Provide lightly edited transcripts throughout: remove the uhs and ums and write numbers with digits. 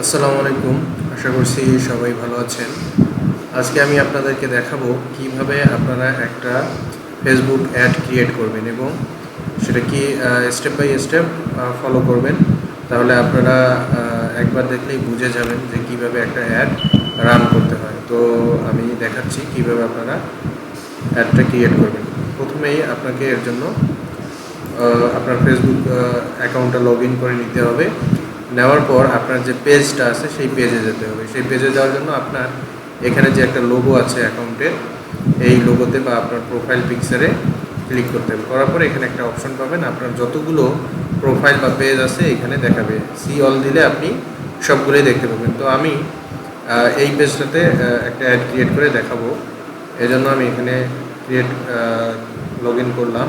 আসসালামু আলাইকুম। আশা করছি সবাই ভালো আছেন। আজকে আমি আপনাদেরকে দেখাবো কিভাবে আপনারা একটা ফেসবুক অ্যাড ক্রিয়েট করবেন এবং সেটা কি স্টেপ বাই স্টেপ ফলো করবেন। তাহলে আপনারা একবার দেখলেই বুঝে যাবেন যে কিভাবে একটা অ্যাড রান করতে হয়। তো আমি দেখাচ্ছি কিভাবে আপনারা অ্যাডটা ক্রিয়েট করবেন। প্রথমেই আপনাকে এর জন্য আপনার ফেসবুক অ্যাকাউন্টটা লগ ইন করে নিতে হবে। নেওয়ার পর আপনার যে পেজটা আছে সেই পেজে যেতে হবে। সেই পেজে যাওয়ার জন্য আপনার এখানে যে একটা লোগো আছে অ্যাকাউন্টের, এই লোগোতে বা আপনার প্রোফাইল পিকচারে ক্লিক করতে হবে। করার পর এখানে একটা অপশন পাবেন, আপনার যতগুলো প্রোফাইল বা পেজ আছে এখানে দেখাবে। সি অল দিলে আপনি সবগুলোই দেখতে পাবেন। তো আমি এই পেজটাতে একটা অ্যাড ক্রিয়েট করে দেখাবো। এজন্য আমি এখানে লগ ইন করলাম।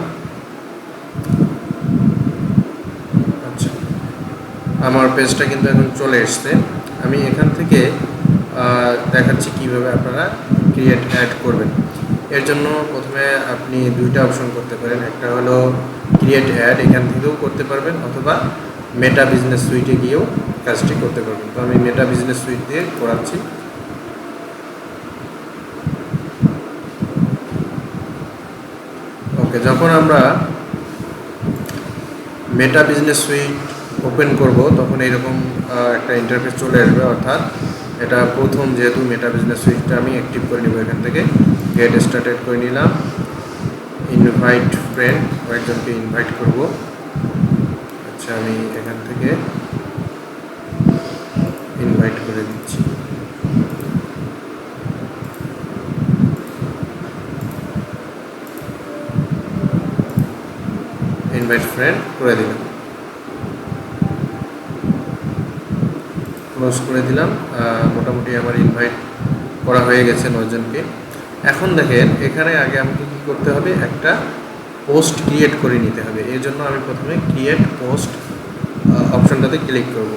আচ্ছা, আমার পেজটা কিন্তু এখন চলে এসছে। আমি এখান থেকে দেখাচ্ছি কিভাবে আপনারা ক্রিয়েট অ্যাড করবেন। এর জন্য প্রথমে আপনি দুইটা অপশন করতে পারেন। একটা হলো ক্রিয়েট অ্যাড, এখান থেকেও করতে পারবেন, অথবা মেটা বিজনেস সুইটে গিয়েও কাজটি করতে পারবেন। তো আমি মেটা বিজনেস সুইট দিয়ে করাচ্ছি। ওকে, যখন আমরা মেটা বিজনেস সুইট ওপেন করব তখন এইরকম একটা ইন্টারফেস চলে আসবে। অর্থাৎ এটা প্রথম, যেহেতু মেটা বিজনেস সুইটটা আমি অ্যাক্টিভ করে নিব, এখান থেকে গেট স্টার্টেড করে নিলাম। ইনভাইট ফ্রেন্ড, কয়েকজনকে ইনভাইট করব। আচ্ছা, আমি এখান থেকে ইনভাইট করে দিচ্ছি। ইনভাইট ফ্রেন্ড করে দিলাম, ক্লোজ করে দিলাম। মোটামুটি আমার ইনভাইট করা হয়ে গেছে 9 জনকে। এখন দেখেন এখানে আগে আমাকে কী করতে হবে, একটা পোস্ট ক্রিয়েট করে নিতে হবে। এর জন্য আমি প্রথমে ক্রিয়েট পোস্ট অপশনটাতে ক্লিক করব।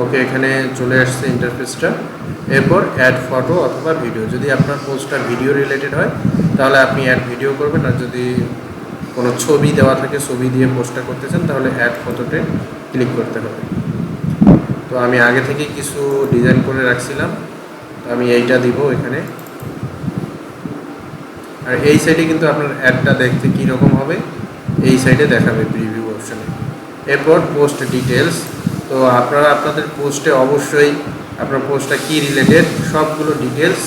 ওকে, এখানে চলে আসছে ইন্টারফেসটা। এরপর অ্যাড ফটো অথবা ভিডিও, যদি আপনার পোস্টটা ভিডিও রিলেটেড হয় তাহলে আপনি অ্যাড ভিডিও করবেন, আর যদি কোনো ছবি দেওয়া থাকে, ছবি দিয়ে পোস্টটা করতে চান, তাহলে অ্যাড ফটোতে ক্লিক করতে হবে। তো আমি আগে থেকেই কিছু ডিজাইন করে রাখছিলাম, তো আমি এইটা দিব এখানে। আর এই সাইডে কিন্তু আপনার অ্যাডটা দেখতে কীরকম হবে এই সাইডে দেখাবে প্রিভিউ অপশানে। এরপর পোস্ট ডিটেলস, তো আপনারা আপনাদের পোস্টে অবশ্যই আপনার পোস্টটা কী রিলেটেড সবগুলো ডিটেলস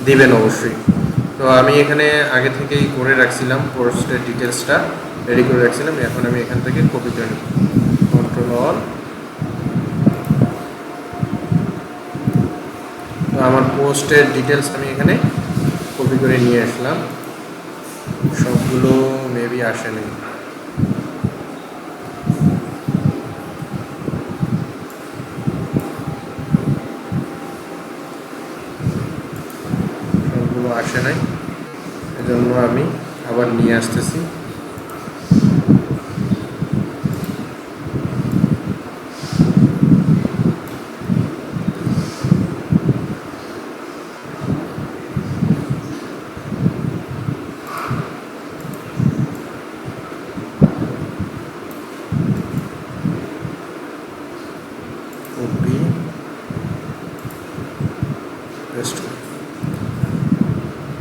দিবেন অবশ্যই। তো আমি এখানে আগে থেকেই করে রাখছিলাম, পোস্টের ডিটেলসটা রেডি করে রাখছিলাম। এখন আমি এখান থেকে কপি করে নেব, কন্ট্রোল অল। তো আমার পোস্টের ডিটেলস আমি এখানে কপি করে নিয়ে আসলাম। সবগুলো মেবি আসে নাই। সবগুলো আসে নাই, এজন্য আমি আবার নিয়ে আসতেছি। Copy paste.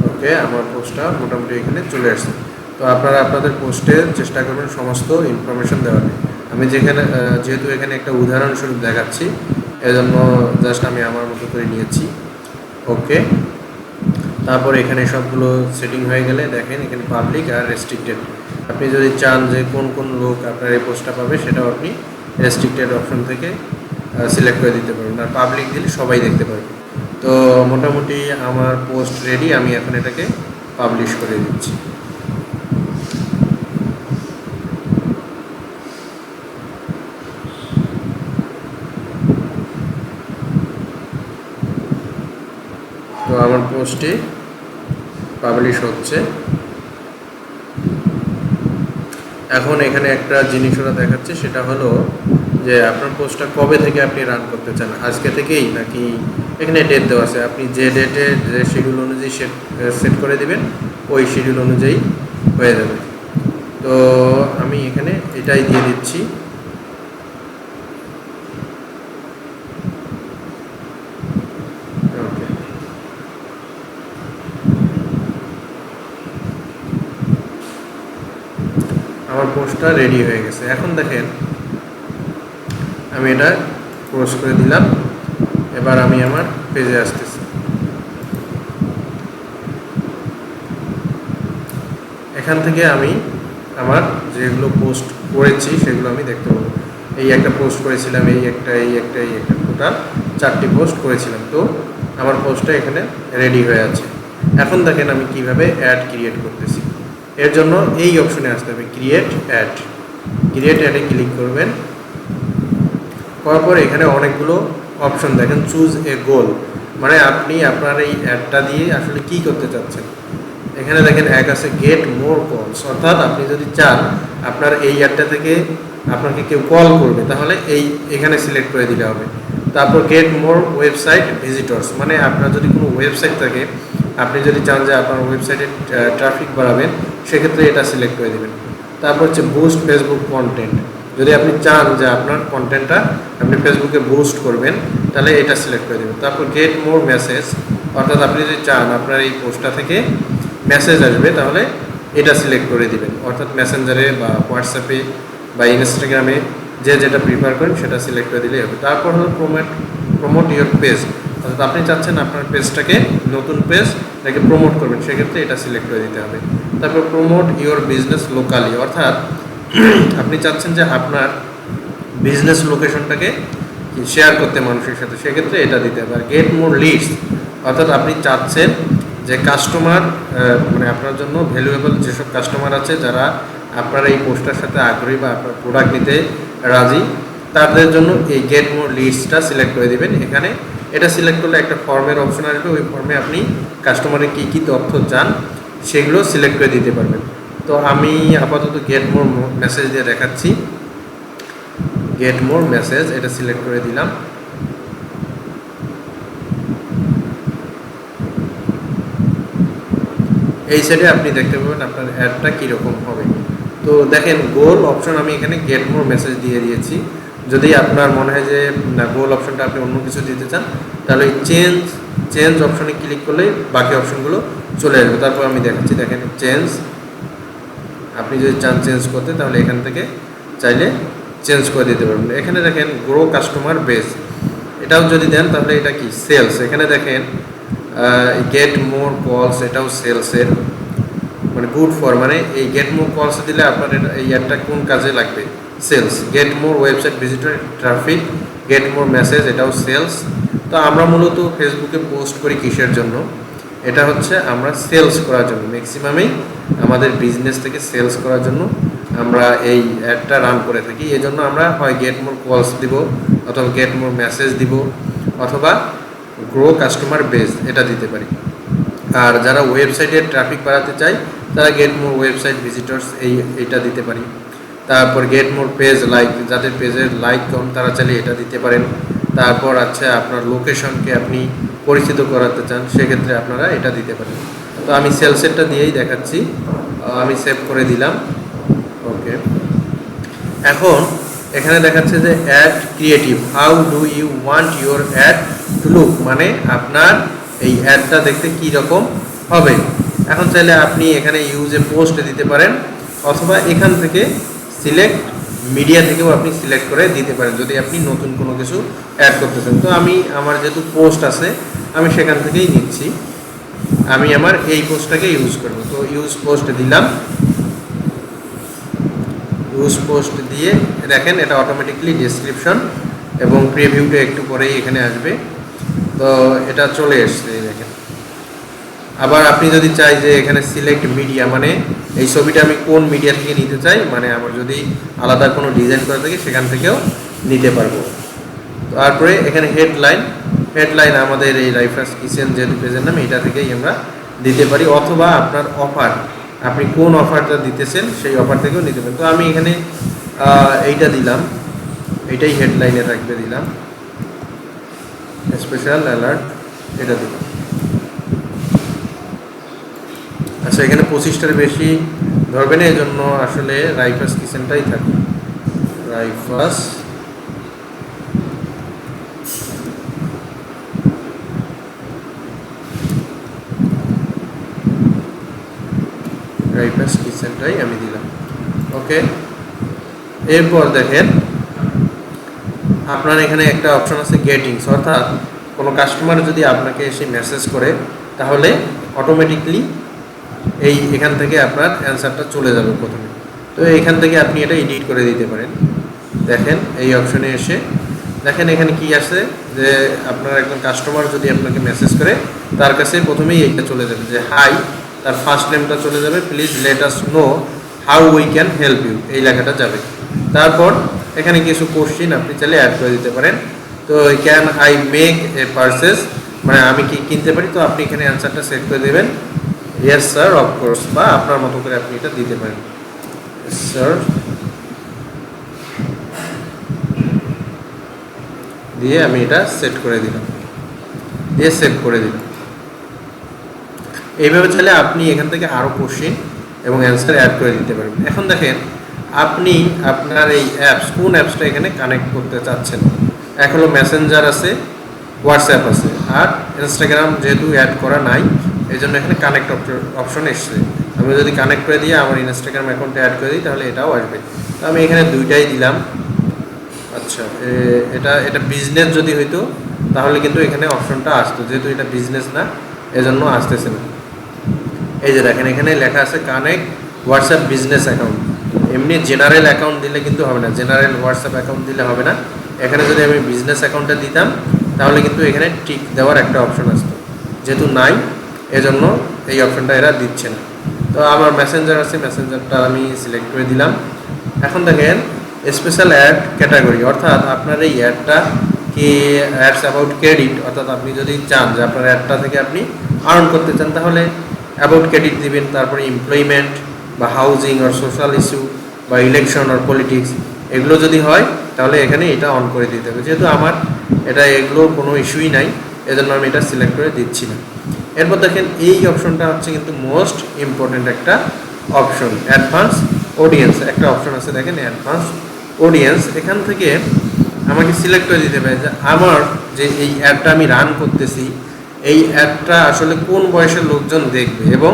ওকে, আমার পোস্টটা মোটামুটি এখানে চলে আসছে। তো আপনারা আপনাদের পোস্টে চেষ্টা করবেন সমস্ত ইনফরমেশন দেওয়ার। আমি যেহেতু এখানে একটা উদাহরণস্বরূপ দেখাচ্ছি, এজন্য জাস্ট আমি আমার মতো করে নিয়েছি। ওকে, তারপর এখানে সবগুলো সেটিং হয়ে গেলে দেখেন এখানে পাবলিক আর রেস্ট্রিক্টেড। আপনি যদি চান যে কোন কোন লোক আপনার এই পোস্টটা পাবে, সেটাও আপনি রেস্ট্রিক্টেড অপশন থেকে সিলেক্ট করে দিতে পারবেন। আর পাবলিক দিলে সবাই দেখতে পারবে। তো মোটামুটি আমার পোস্ট রেডি, আমি এখন এটাকে পাবলিশ করে দিচ্ছি। তো আমার পোস্টটি পাবলিশ হচ্ছে। এখন এখানে একটা জিনিস ওরা দেখাচ্ছে, সেটা হলো যে আপনার পোস্টটা কবে থেকে আপনি রান করতে চান, আজকে থেকেই নাকি। এখানে ডেট দেওয়া আছে, আপনি যে ডেটে যে শিডিউল অনুযায়ী সেট করে দিবেন, ওই শিডিউল অনুযায়ী হয়ে যাবে। তো আমি এখানে এটাই দিয়ে দিচ্ছি। ওকে, আমার পোস্টটা রেডি হয়ে গেছে। এখন দেখেন আমি এটা ক্লোজ করে দিলাম। এবার আমি আমার পেজে আসতেছি। এখান থেকে আমি আমার যেগুলো পোস্ট করেছি সেগুলো আমি দেখতে পাবো। এই একটা পোস্ট করেছিলাম, এই একটা টোটাল 4টি পোস্ট করেছিলাম। তো আমার পোস্টটা এখানে রেডি হয়ে আছে। এখন দেখেন আমি কিভাবে অ্যাড ক্রিয়েট করতেছি। এর জন্য এই অপশনে আসতে হবে, ক্রিয়েট অ্যাড। ক্রিয়েট অ্যাডে ক্লিক করবেন। করার পরে এখানে অনেকগুলো অপশন দেখেন, চুজ এ গোল, মানে আপনি আপনার এই অ্যাডটা দিয়ে আসলে কি করতে চাচ্ছেন। এখানে দেখেন এক আছে গেট মোর কলস, অর্থাৎ আপনি যদি চান আপনার এই অ্যাডটা থেকে আপনাকে কেউ কল করবে, তাহলে এখানে সিলেক্ট করে দিলে হবে। তারপর গেট মোর ওয়েবসাইট ভিজিটর্স, মানে আপনার যদি কোনো ওয়েবসাইট থাকে, আপনি যদি চান যে আপনার ওয়েবসাইটে ট্রাফিক বাড়াবেন, সেক্ষেত্রে এটা সিলেক্ট করে দেবেন। তারপর হচ্ছে বুস্ট ফেসবুক কন্টেন্ট, যদি আপনি চান যে আপনার কন্টেন্টটা আপনি ফেসবুকে বুস্ট করবেন, তাহলে এটা সিলেক্ট করে দেবেন। তারপর গেট মোর মেসেজ, অর্থাৎ আপনি যদি চান আপনার এই পোস্টটা থেকে মেসেজ আসবে, তাহলে এটা সিলেক্ট করে দিবেন। অর্থাৎ মেসেঞ্জারে বা হোয়াটসঅ্যাপে বা ইনস্টাগ্রামে যে যেটা প্রিফার করেন সেটা সিলেক্ট করে দিলেই হবে। তারপর হলো প্রমোট ইওর পেজ, অর্থাৎ আপনি চাচ্ছেন আপনার পেজটাকে, নতুন পেজ তাকে প্রমোট করবেন, সেক্ষেত্রে এটা সিলেক্ট করে দিতে হবে। তারপর প্রমোট ইওর বিজনেস লোকালি, অর্থাৎ আপনি চাচ্ছেন যে আপনার বিজনেস লোকেশনটাকে শেয়ার করতে মানুষের সাথে, সেক্ষেত্রে এটা দিতে হবে। আর গেট মোর লিডস, অর্থাৎ আপনি চাচ্ছেন যে কাস্টমার, মানে আপনার জন্য ভ্যালুয়েবল যেসব কাস্টমার আছে যারা আপনার এই পোস্টার সাথে আগ্রহী বা আপনার প্রোডাক্ট নিতে রাজি, তাদের জন্য এই গেট মোর লিডসটা সিলেক্ট করে দিবেন। এখানে এটা সিলেক্ট করলে একটা ফর্মের অপশন আসবে, ওই ফর্মে আপনি কাস্টমারের কী কী তথ্য চান সেগুলো সিলেক্ট করে দিতে পারবেন। তো আমি আপাতত গেট মোর মেসেজ দিয়ে দেখাচ্ছি। গেট মোর মেসেজ এটা সিলেক্ট করে দিলাম। এই সাইডে আপনি দেখতে পাবেন আপনার অ্যাডটা কীরকম হবে। তো দেখেন গোল অপশন আমি এখানে গেট মোর মেসেজ দিয়ে দিয়েছি। যদি আপনার মনে হয় যে না গোল অপশনটা আপনি অন্য কিছু দিতে চান, তাহলে চেঞ্জ অপশনে ক্লিক করলেই বাকি অপশনগুলো চলে আসবে। তারপর আমি দেখাচ্ছি, দেখেন চেঞ্জ, আপনি যদি চান চেঞ্জ করতে, তাহলে এখান থেকে চাইলে চেঞ্জ করে দিতে পারবেন। এখানে দেখেন গ্রো কাস্টমার বেস, এটাও যদি দেন তাহলে এটা কি সেলস। এখানে দেখেন গেট মোর কলস, এটাও সেলসের, মানে গুড ফর, মানে এই গেট মোর কলস দিলে আপনার এই অ্যাডটা কোন কাজে লাগবে, sales. Get more website visitor traffic, get more message, এটাও সেলস। তো আমরা মূলত ফেসবুকে পোস্ট করি কিসের জন্য, এটা হচ্ছে আমরা সেলস করার জন্য, ম্যাক্সিমামই আমাদের বিজনেস থেকে সেলস করার জন্য আমরা এই অ্যাডটা রান করে থাকি। এই জন্য আমরা হয় গেট মোর কলস দিব, অথবা গেট মোর মেসেজ দিব, অথবা গ্রো কাস্টমার বেস এটা দিতে পারি। আর যারা ওয়েবসাইটের ট্রাফিক বাড়াতে চায় তারা গেট মোর ওয়েবসাইট ভিজিটর্স এইটা দিতে পারি। তারপর গেট মোর পেজ লাইক, যাদের পেজের লাইক কম তারা চাইলে এটা দিতে পারেন। তারপর আছে আপনার লোকেশনকে আপনি পরিচিত করাতে চান, সেক্ষেত্রে আপনারা এটা দিতে পারেন। তো আমি সেলসেটটা দিয়েই দেখাচ্ছি, আমি সেভ করে দিলাম। ওকে, এখন এখানে দেখাচ্ছে যে ad creative, how do you want your ad to look, মানে আপনার এই অ্যাডটা দেখতে কী রকম হবে। এখন চাইলে আপনি এখানে ইউজ এ পোস্ট দিতে পারেন, অথবা এখান থেকে সিলেক্ট মিডিয়া থেকেও আপনি সিলেক্ট করে দিতে পারেন যদি আপনি নতুন কোনো কিছু অ্যাড করতে চান। তো আমি আমার যেহেতু পোস্ট আছে আমি সেখান থেকেই নিচ্ছি, আমি আমার এই পোস্টটাকে ইউজ করব। তো ইউজ পোস্ট দিলাম। ইউজ পোস্ট দিয়ে দেখেন এটা অটোমেটিকলি ডেসক্রিপশন এবং প্রিভিউটা একটু পরেই এখানে আসবে। তো এটা চলে এসছে দেখেন। আবার আপনি যদি চাই যে এখানে সিলেক্ট মিডিয়া, মানে এই ছবিটা আমি কোন মিডিয়া থেকে নিতে চাই, মানে আমার যদি আলাদা কোনো ডিজাইন করা থাকে সেখান থেকেও নিতে পারবো। তারপরে এখানে হেডলাইন আমাদের এই লাইফার্স কিচেন যেহেতু পেজের নাম, এটা থেকেই আমরা দিতে পারি, অথবা আপনার অফার, আপনি কোন অফারটা দিতেছেন সেই অফার থেকেও নিতে পারেন। তো আমি এখানে এইটা দিলাম, এইটাই হেডলাইনে থাকবে, দিলাম স্পেশাল অ্যালার্ট, এটা দিলাম। আচ্ছা, এখানে 25টার বেশি ধরবে না, এই জন্য আসলে রাইফাস কিচেনটাই থাকে। রাইফাস কিচেনটাই আমি দিলাম। ওকে, এরপর দেখেন আপনার এখানে একটা অপশন আছে গেটিংস, অর্থাৎ কোনো কাস্টমার যদি আপনাকে এসে মেসেজ করে তাহলে অটোমেটিকলি এখান থেকে আপনার অ্যান্সারটা চলে যাবে প্রথমে। তো এখান থেকে আপনি এটা এডিট করে দিতে পারেন। দেখেন এই অপশনে এসে দেখেন এখানে কি আছে, যে আপনার একজন কাস্টমার যদি আপনাকে মেসেজ করে তার কাছে প্রথমেই এইটা চলে যাবে যে হাই, তার ফার্স্ট নেমটা চলে যাবে, please let us know how we can help you, এই লেখাটা যাবে। তারপর এখানে কিছু কোশ্চিন আপনি চাইলে অ্যাড করে দিতে পারেন। তো can I make a purchase, মানে আমি কি কিনতে পারি, তো আপনি এখানে অ্যান্সারটা সেট করে দেবেন ইয়েস স্যার অফকোর্স, বা আপনার মতো করে আপনি এটা দিতে পারেন স্যার, দিয়ে আমি এটা সেট করে দিলাম, দিয়ে সেভ করে দিলাম। এইভাবে চাইলে আপনি এখান থেকে আরও কোশ্চিন এবং অ্যান্সার অ্যাড করে দিতে পারবেন। এখন দেখেন আপনি আপনার এই অ্যাপস, কোন অ্যাপসটা এখানে কানেক্ট করতে চাচ্ছেন। এক হলো মেসেঞ্জার আছে, হোয়াটসঅ্যাপ আছে, আর ইনস্টাগ্রাম যেহেতু অ্যাড করা নাই এই জন্য এখানে কানেক্ট অপশন এসছে। আমি যদি কানেক্ট করে দিয়ে আমার ইনস্টাগ্রাম অ্যাকাউন্টে অ্যাড করে দিই তাহলে এটাও আসবে। তো আমি এখানে দুইটাই দিলাম। আচ্ছা, এটা বিজনেস যদি হইতো তাহলে কিন্তু এখানে অপশনটা আসতো, যেহেতু এটা বিজনেস না এজন্য আসতেছে না। এই যে দেখেন এখানে লেখা আছে কানেক্ট হোয়াটসঅ্যাপ বিজনেস অ্যাকাউন্ট। এমনি জেনারেল অ্যাকাউন্ট দিলে কিন্তু হবে না, জেনারেল হোয়াটসঅ্যাপ অ্যাকাউন্ট দিলে হবে না। এখানে যদি আমি বিজনেস অ্যাকাউন্টটা দিতাম তাহলে কিন্তু এখানে টিক দেওয়ার একটা অপশন আসতো, যেহেতু নাই এজন্য এই অপশনটা এরা দিচ্ছে না। তো আমার মেসেঞ্জার আছে, মেসেঞ্জারটা আমি সিলেক্ট করে দিলাম। এখন দেখেন স্পেশাল অ্যাড ক্যাটাগরি, অর্থাৎ আপনার এই অ্যাডটা কি অ্যাডস অ্যাবাউট ক্রেডিট, অর্থাৎ আপনি যদি চান যে আপনার অ্যাডটা থেকে আপনি আর্ন করতে চান তাহলে অ্যাবাউট ক্রেডিট দিবেন। তারপরে এমপ্লয়মেন্ট বা হাউজিং আর সোশ্যাল ইস্যু বা ইলেকশন আর পলিটিক্স, এগুলো যদি হয় তাহলে এখানে এটা অন করে দিতে হবে। যেহেতু আমার এটা এগুলোর কোনো ইস্যুই নাই এজন্য আমি এটা সিলেক্ট করে দিচ্ছি না। এরপর দেখেন এই অপশনটা হচ্ছে কিন্তু মোস্ট ইম্পর্টেন্ট একটা অপশন, অ্যাডভান্স অডিয়েন্স একটা অপশন আছে। দেখেন অ্যাডভান্স অডিয়েন্স, এখান থেকে আমাকে সিলেক্ট করে দিতে হবে যে আমার যে এই অ্যাডটা আমি রান করতেছি এই অ্যাডটা আসলে কোন বয়সের লোকজন দেখবে, এবং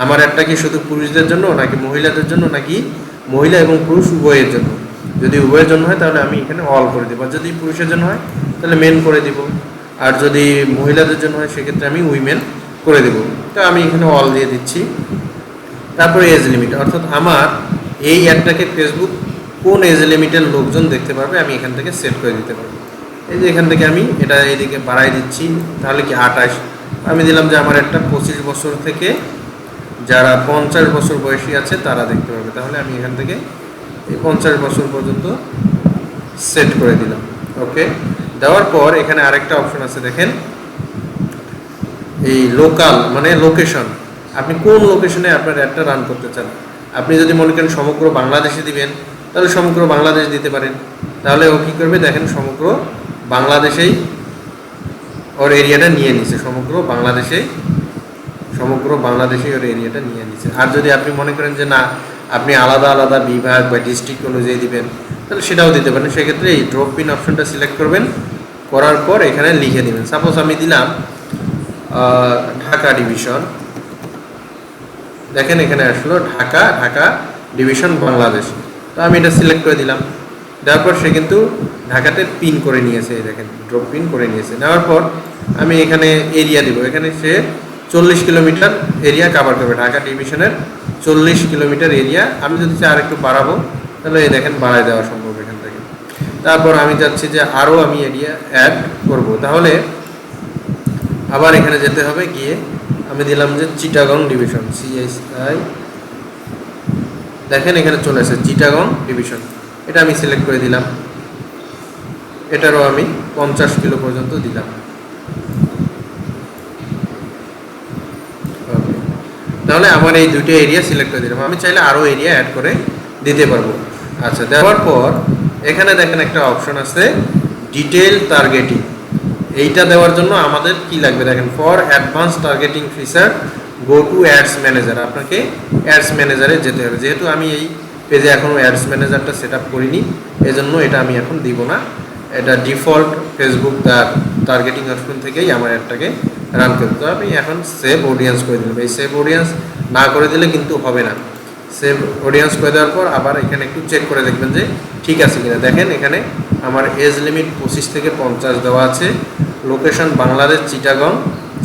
আমার অ্যাডটা কি শুধু পুরুষদের জন্য নাকি মহিলাদের জন্য, নাকি মহিলা এবং পুরুষ উভয়ের জন্য। যদি উভয়ের জন্য হয় তাহলে আমি এখানে অল করে দেবো, যদি পুরুষের জন্য হয় তাহলে মেন করে দিব, আর যদি মহিলাদের জন্য হয় সেক্ষেত্রে আমি উইমেন করে দেবো। তো আমি এখানে অল দিয়ে দিচ্ছি। তারপরে এজ লিমিট, অর্থাৎ আমার এই অ্যাডটাকে ফেসবুক কোন এজ লিমিটের লোকজন দেখতে পারবে আমি এখান থেকে সেট করে দিতে পারবো। এই যে এখান থেকে আমি এটা এইদিকে বাড়াই দিচ্ছি, তাহলে কি 28 আমি দিলাম যে আমার একটা 25 বছর থেকে যারা 50 বছর বয়সী আছে তারা দেখতে পাবে, তাহলে আমি এখান থেকে এই 50 বছর পর্যন্ত সেট করে দিলাম। ওকে, দেওয়ার পর এখানে আরেকটা অপশন আছে দেখেন, এই লোকাল মানে লোকেশন, আপনি কোন লোকেশনে আপনার অ্যাডটা রান করতে চান। আপনি যদি মনে করেন সমগ্র বাংলাদেশে দিবেন তাহলে সমগ্র বাংলাদেশ দিতে পারেন। তাহলে ও কী করবে দেখেন সমগ্র বাংলাদেশেই ওর এরিয়াটা নিয়ে নিছে, সমগ্র বাংলাদেশেই ওর এরিয়াটা নিয়ে নিছে। আর যদি আপনি মনে করেন যে না আপনি আলাদা আলাদা বিভাগ বা ডিস্ট্রিক্ট অনুযায়ী দিবেন তাহলে সেটাও দিতে পারেন। সেক্ষেত্রে এই ড্রপ পিন অপশনটা সিলেক্ট করবেন, করার পর এখানে লিখে দেবেন। সাপোজ আমি দিলাম ঢাকা ডিভিশন, দেখেন এখানে আসলো ঢাকা ডিভিশন বাংলাদেশ। তো আমি এটা সিলেক্ট করে দিলাম, দেওয়ার পর সে কিন্তু ঢাকাতে পিন করে নিয়েছে, দেখেন ড্রপ পিন করে নিয়েছে। নেওয়ার পর আমি এখানে এরিয়া দিব, এখানে সে 40 কিলোমিটার এরিয়া কাভার করবে, ঢাকা ডিভিশনের 40 কিলোমিটার এরিয়া। আমি যদি চাই আর একটু বাড়াবো তাহলে এই দেখেন বাড়ায় দেওয়া সম্ভব এখান থেকে। তারপর আমি চাচ্ছি যে আরও আমি এরিয়া অ্যাড করব, তাহলে আবার এখানে যেতে হবে, গিয়ে আমি দিলাম যে চিটাগং ডিভিশন CSI, দেখেন এখানে চলে আসে চিটাগং ডিভিশন, এটা আমি সিলেক্ট করে দিলাম। এটারও আমি 50 কিলো পর্যন্ত দিলাম। তাহলে আমার এই দুইটা এরিয়া সিলেক্ট করে দিলাম। আমি চাইলে আরও এরিয়া অ্যাড করে দিতে পারবো। আচ্ছা, দেওয়ার পর এখানে দেখেন একটা অপশন আছে ডিটেল টার্গেটিং। এইটা দেওয়ার জন্য আমাদের কি লাগবে দেখেন, for advance targeting feature go to ads manager, আপনাকে অ্যাডস ম্যানেজারে যেতে হবে। যেহেতু আমি এই পেজে এখনও অ্যাডস ম্যানেজারটা সেট আপ করিনি, এজন্য এটা আমি এখন দিব না। এটা ডিফল্ট ফেসবুক তার টার্গেটিং অপশন থেকেই আমার অ্যাডটাকে রান করতে হবে। আমি এখন সেভ অডিয়েন্স করে দিলাম। এই সেভ অডিয়েন্স না করে দিলে কিন্তু হবে না। সেভ অডিয়েন্স করে দেওয়ার পর আবার এখানে একটু চেক করে দেখবেন যে ঠিক আছে কিনা। দেখেন এখানে আমার এজ লিমিট 25 থেকে 50 দেওয়া আছে, location Bangladesh, Chittagong,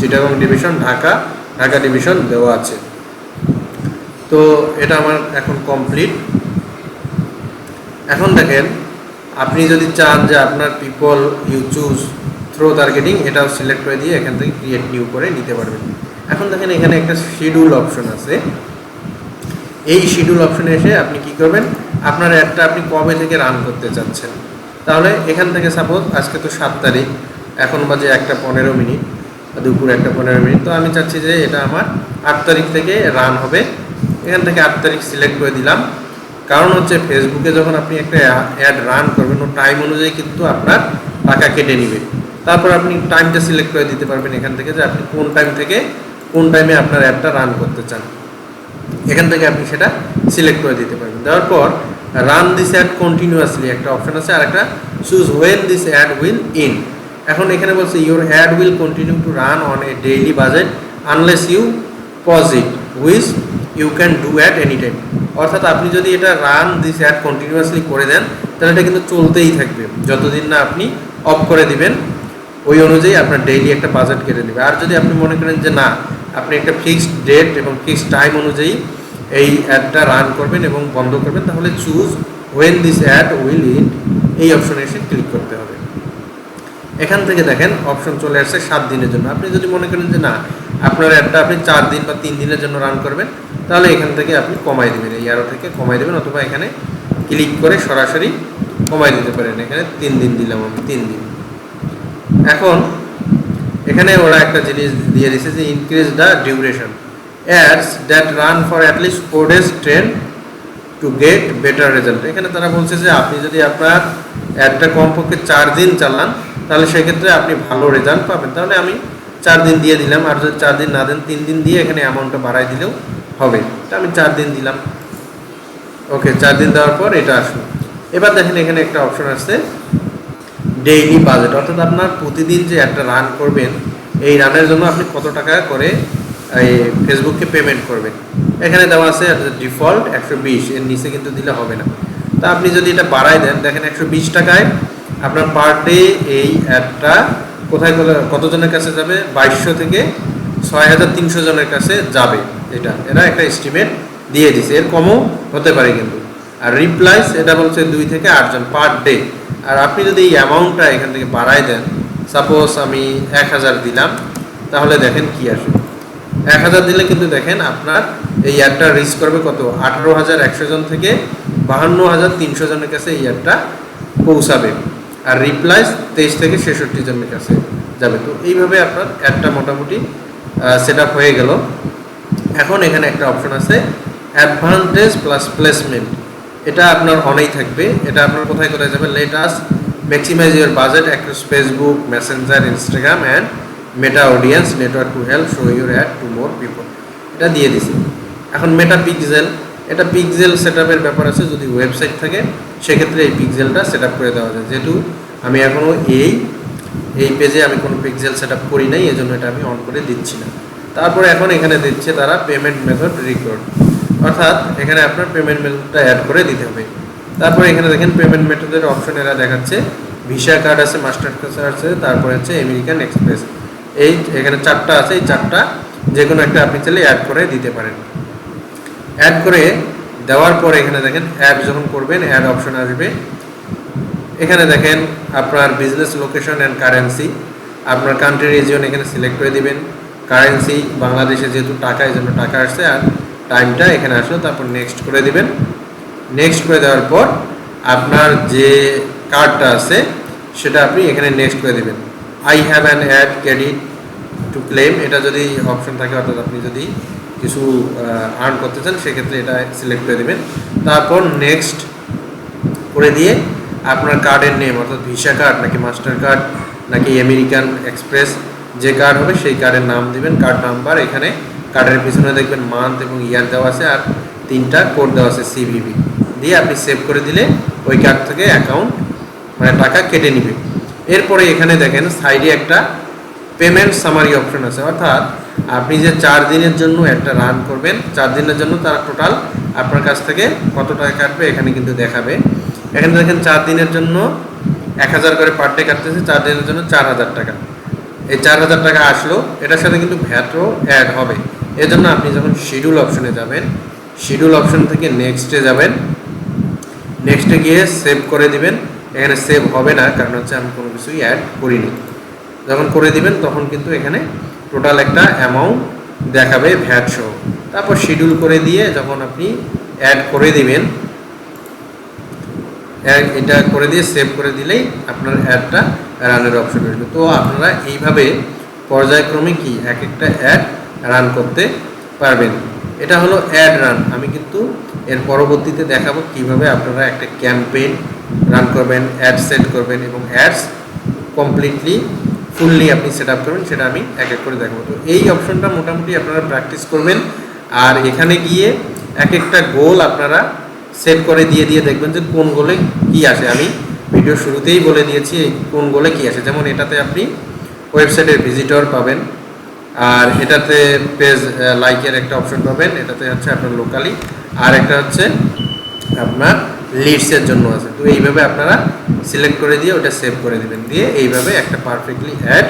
Chittagong division, Dhaka, Dhaka division দেওয়া আছে। তো এটা আমার এখন কমপ্লিট। এখন দেখেন আপনি যদি চান যে আপনার people you choose through targeting, এটাও সিলেক্ট করে দিয়ে এখান থেকে ক্রিয়েট নিউ করে নিতে পারবেন। এখন দেখেন এখানে একটা শিডিউল অপশন আছে। এই শিডিউল অপশনে এসে আপনি কি করবেন, আপনার অ্যাডটা আপনি কবে থেকে রান করতে চাচ্ছেন। তাহলে এখান থেকে সাপোজ আজকে তো 7 তারিখ, এখন বাজে 1:15, দুপুর 1:15। তো আমি চাচ্ছি যে এটা আমার 8 তারিখ থেকে রান হবে। এখান থেকে 8 তারিখ সিলেক্ট করে দিলাম। কারণ হচ্ছে ফেসবুকে যখন আপনি একটা অ্যাড রান করবেন, ও টাইম অনুযায়ী কিন্তু আপনার টাকা কেটে নেবে। তারপর আপনি টাইমটা সিলেক্ট করে দিতে পারবেন এখান থেকে যে আপনি কোন টাইম থেকে কোন টাইমে আপনার অ্যাডটা রান করতে চান। এখান থেকে আপনি সেটা সিলেক্ট করে দিতে পারবেন। দেওয়ার পর রান দিস অ্যাড কন্টিনিউয়াসলি একটা অপশন আছে, আর একটা choose when this ad will end. এখন এখানে বলছে your ad will continue to run on a daily budget unless you pause it, which you can do at any time. অর্থাৎ আপনি যদি এটা রান দিস অ্যাড কন্টিনিউয়াসলি করে দেন, তাহলে এটা কিন্তু চলতেই থাকবে যতদিন না আপনি অফ করে দিবেন। ওই অনুযায়ী আপনার ডেইলি একটা বাজেট কেটে নেবে। আর যদি আপনি মনে করেন যে না, আপনি একটা ফিক্সড ডেট এবং ফিক্সড টাইম অনুযায়ী এই অ্যাডটা রান করবেন এবং বন্ধ করবেন, তাহলে choose when this ad will end, এই অপশনে এসে ক্লিক করতে হবে। এখান থেকে দেখেন অপশন চলে আসছে 7 দিনের জন্য। আপনি যদি মনে করেন যে না, আপনার অ্যাডটা আপনি 4 দিন বা 3 দিনের জন্য রান করবেন, তাহলে এখান থেকে আপনি কমাই দেবেন, এই অ্যারো থেকে কমাই দেবেন, অথবা এখানে ক্লিক করে সরাসরি কমাই দিতে পারেন। এখানে 3 দিন দিলাম আমি, 3 দিন। এখন এখানে ওরা একটা জিনিস দিয়ে দিয়েছে যে increase the duration ads that run for at least 4 days trend to get better result. এখানে তারা বলছে যে আপনি যদি আপনার অ্যাডটা কমপক্ষে 4 দিন চালান, তাহলে সেক্ষেত্রে আপনি ভালো রেজাল্ট পাবেন। তাহলে আমি 4 দিন দিয়ে দিলাম, আর যদি 4 দিন না দেন 3 দিন দিয়ে এখানে অ্যামাউন্টটা বাড়াই দিলেও হবে। তা আমি 4 দিন দিলাম। ওকে, 4 দিন দেওয়ার পর এটা আসলো। এবার দেখেন এখানে একটা অপশন আছে ডেইলি বাজেট, অর্থাৎ আপনার প্রতিদিন যে একটা রান করবেন, এই রানের জন্য আপনি কত টাকা করে এই ফেসবুককে পেমেন্ট করবেন। এখানে দেওয়া আছে ডিফল্ট 120, এর নিচে কিন্তু দিলে হবে না। তা আপনি যদি এটা বাড়াই দেন, দেখেন 120 টাকায় আপনার পার ডে এই অ্যাডটা কোথায় কতজনের কাছে যাবে, 2200 থেকে 6300 জনের কাছে যাবে। এরা একটা এস্টিমেট দিয়ে দিছে, এর কমও হতে পারে কিন্তু। আর রিপ্লাইস এটা বলছে 2 থেকে 8 জন পার ডে। আর আপনি যদি এই অ্যামাউন্টটা এখান থেকে বাড়াই দেন, সাপোজ আমি 1000 দিলাম, তাহলে দেখেন কি আসে। 1000 দিলে কিন্তু দেখেন আপনার এই অ্যাডটা রিচ করবে কত, 18100 জন থেকে 52300 জনের কাছে এই অ্যাডটা পৌঁছাবে। আর রিপ্লাইস 23 থেকে 66 জনের কাছে যাবে। তো এইভাবে আপনার অ্যাডটা মোটামুটি সেট আপ হয়ে গেল। এখন এখানে একটা অপশন আছে অ্যাডভান্টেজ প্লাস প্লেসমেন্ট, এটা আপনার অনেই থাকবে। এটা আপনার কোথায় কোথায় যাবে, let us maximise your budget across Facebook, Messenger, Instagram and Meta audience network to help show your ad to more people, এটা দিয়ে দিছে। এখন মেটা পিক্সেল, এটা পিক্সেল সেট আপের ব্যাপার আছে। যদি ওয়েবসাইট থাকে সেক্ষেত্রে এই পিক্সেলটা সেট আপ করে দেওয়া যায়। যেহেতু আমি এখনও এই পেজে আমি কোনো পিক্সেল সেট আপ করি নাই, এজন্য এটা আমি অন করে দিচ্ছি না। তারপরে এখন এখানে দিচ্ছে তারা পেমেন্ট মেথড রেকর্ড, অর্থাৎ এখানে আপনার পেমেন্ট মেথডটা অ্যাড করে দিতে হবে। তারপরে এখানে দেখেন পেমেন্ট মেথডের অপশন এরা দেখাচ্ছে, ভিসা কার্ড আছে, মাস্টার কার্ড আছে, তারপরে হচ্ছে আমেরিকান এক্সপ্রেস। এই এখানে 4টা আছে, এই 4টা যে কোনো একটা আপনি চাইলে অ্যাড করে দিতে পারেন। অ্যাড করে দেওয়ার পরে এখানে দেখেন অ্যাড যখন করবেন অ্যাড অপশন আসবে। এখানে দেখেন আপনার বিজনেস লোকেশন অ্যান্ড কারেন্সি, আপনার কান্ট্রি রিজিয়ন এখানে সিলেক্ট করে দিবেন। কারেন্সি বাংলাদেশে যেহেতু টাকা, এই জন্য টাকা আসছে, আর টাইমটা এখানে আসলো। তারপর নেক্সট করে দিবেন। নেক্সট করে দেওয়ার পর আপনার যে কার্ডটা আছে সেটা আপনি এখানে নেক্সট করে দিবেন। I have an add credit to claim, এটা যদি অপশন থাকে, অর্থাৎ আপনি যদি কিছু আর্ন করতে চান সেক্ষেত্রে এটা সিলেক্ট করে দেবেন। তারপর নেক্সট করে দিয়ে আপনার কার্ডের নেম, অর্থাৎ ভিসা কার্ড নাকি মাস্টার কার্ড নাকি আমেরিকান এক্সপ্রেস, যে কার্ড হবে সেই কার্ডের নাম দিবেন, কার্ড নাম্বার এখানে কার্ডের পিছনে দেখবেন মান্থ এবং ইয়ার দেওয়া আছে আর 3টা কোড দেওয়া আছে সিভিভি দিয়ে আপনি সেভ করে দিলে ওই কার্ড থেকে অ্যাকাউন্ট মানে টাকা কেটে নেবে। এরপরে এখানে দেখেন সাইডে একটা পেমেন্ট সামারি অপশন আছে, অর্থাৎ আপনি যে 4 দিনের জন্য একটা রান করবেন, 4 দিনের জন্য তারা টোটাল আপনার কাছ থেকে কত টাকা কাটবে এখানে কিন্তু দেখাবে। এখানে দেখেন 4 দিনের জন্য 1000 করে পার ডে কাটতেছে, 4 দিনের জন্য 4000 টাকা। এই 4000 টাকা আসলো, এটার সাথে কিন্তু ভ্যাটও অ্যাড হবে। এজন্য আপনি যখন শিডিউল অপশনে যাবেন, শিডিউল অপশন থেকে নেক্সটে যাবেন, নেক্সটে গিয়ে সেভ করে দিবেন। এখানে সেভ হবে না, কারণ হচ্ছে আমি কোনো কিছুই অ্যাড করিনি। যখন করে দিবেন তখন কিন্তু এখানে টোটাল একটা অ্যামাউন্ট দেখাবে ভ্যাট সহ। তারপর শিডিউল করে দিয়ে যখন আপনি অ্যাড করে দিবেন, এটা করে দিয়ে সেভ করে দিলেই আপনার অ্যাডটা রানের অপশন আসবে। তো আপনারা এইভাবে পর্যায়ক্রমে কি এক একটা অ্যাড রান করতে পারবেন। এটা হলো অ্যাড রান। আমি কিন্তু এর পরবর্তীতে দেখাবো কিভাবে আপনারা একটা ক্যাম্পেইন রান করবেন, অ্যাড সেট করবেন এবং অ্যাডস কমপ্লিটলি ফুললি আপনি সেট আপ করবেন, সেটা আমি এক এক করে দেখাবো। তো এই অপশনটা মোটামুটি আপনারা প্র্যাকটিস করবেন, আর এখানে গিয়ে এক একটা গোল আপনারা সেট করে দিয়ে দেখবেন যে কোন গোলে কী আসে। আমি ভিডিও শুরুতেই বলে দিয়েছি এই কোন গোলে কী আসে। যেমন এটাতে আপনি ওয়েবসাইটের ভিজিটর পাবেন, আর এটাতে পেজ লাইকের একটা অপশন পাবেন, এটাতে হচ্ছে আপনার লোকালি, আর একটা হচ্ছে আপনার লিডসের জন্য আছে। তো এইভাবে আপনারা সিলেক্ট করে দিয়ে ওটা সেভ করে দেবেন, দিয়ে এইভাবে একটা পারফেক্টলি অ্যাড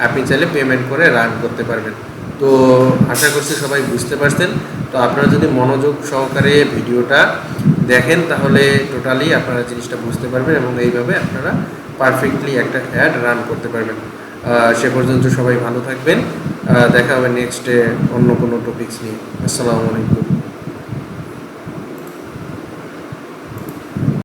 আপনি চাইলে পেমেন্ট করে রান করতে পারবেন। তো আশা করছি সবাই বুঝতে পারছেন। তো আপনারা যদি মনোযোগ সহকারে ভিডিওটা দেখেন তাহলে টোটালি আপনারা জিনিসটা বুঝতে পারবেন এবং এইভাবে আপনারা পারফেক্টলি একটা অ্যাড রান করতে পারবেন। সে পর্যন্ত সবাই ভালো থাকবেন, দেখা হবে নেক্সটে অন্য কোনো টপিকস নিয়ে। আসসালামু আলাইকুম।